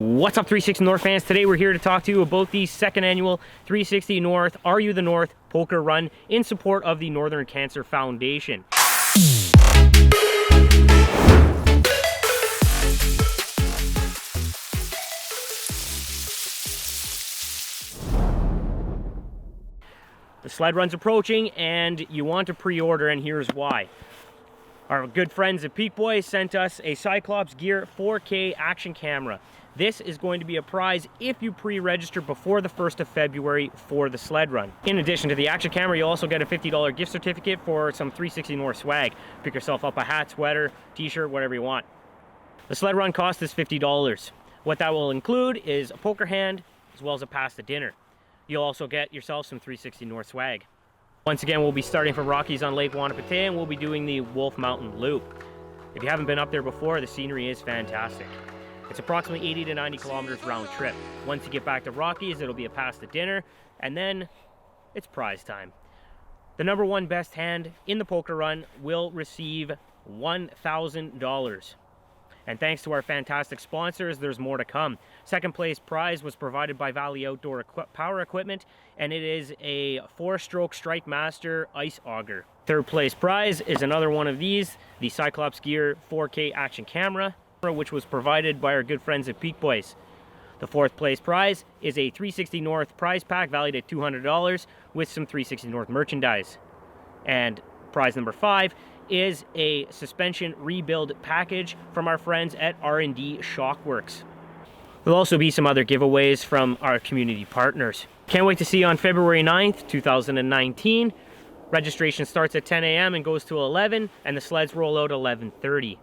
What's up, 360 North fans? Today we're here to talk to you about the second annual 360 North Are You the North poker run in support of the Northern Cancer Foundation. The sled run's approaching and you want to pre-order, and here's why. Our good friends at Peak Boys sent us a Cyclops Gear 4K action camera. This is going to be a prize if you pre-register before the 1st of February for the sled run. In addition to the action camera, you'll also get a $50 gift certificate for some 360 North swag. Pick yourself up a hat, sweater, t-shirt, whatever you want. The sled run cost is $50. What that will include is a poker hand as well as a pass to dinner. You'll also get yourself some 360 North swag. Once again, we'll be starting from Rockies on Lake Wanapete and we'll be doing the Wolf Mountain Loop. If you haven't been up there before, the scenery is fantastic. It's approximately 80 to 90 kilometers round trip. Once you get back to Rockies, it'll be a pass to dinner, and then it's prize time. The number one best hand in the poker run will receive $1,000. And thanks to our fantastic sponsors, there's more to come. Second place prize was provided by Valley Outdoor Power Equipment, and it is a 4-stroke Strike Master ice auger. Third place prize is another one of these, the Cyclops Gear 4K action camera, which was provided by our good friends at Peak Boys. The fourth place prize is a 360 North prize pack valued at $200 with some 360 North merchandise. And prize number 5 is a suspension rebuild package from our friends at R&D Shockworks. There'll also be some other giveaways from our community partners. Can't wait to see you on February 9th, 2019. Registration starts at 10 a.m. and goes to 11, and the sleds roll out 11:30.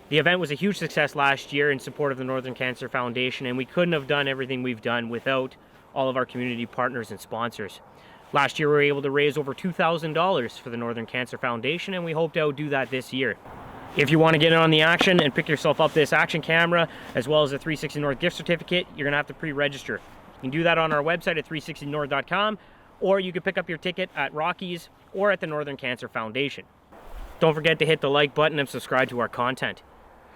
The event was a huge success last year in support of the Northern Cancer Foundation, and we couldn't have done everything we've done without all of our community partners and sponsors. Last year we were able to raise over $2,000 for the Northern Cancer Foundation, and we hope to outdo that this year. If you want to get in on the action and pick yourself up this action camera as well as a 360 North gift certificate, you're going to have to pre-register. You can do that on our website at 360north.com, or you can pick up your ticket at Rockies or at the Northern Cancer Foundation. Don't forget to hit the like button and subscribe to our content.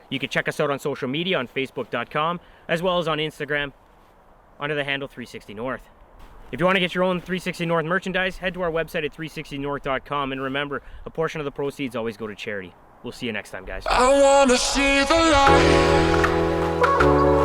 You can check us out on social media on Facebook.com as well as on Instagram under the handle 360 North. If you want to get your own 360 North merchandise, head to our website at 360north.com, and remember, a portion of the proceeds always go to charity. We'll see you next time, guys. I wanna see the light.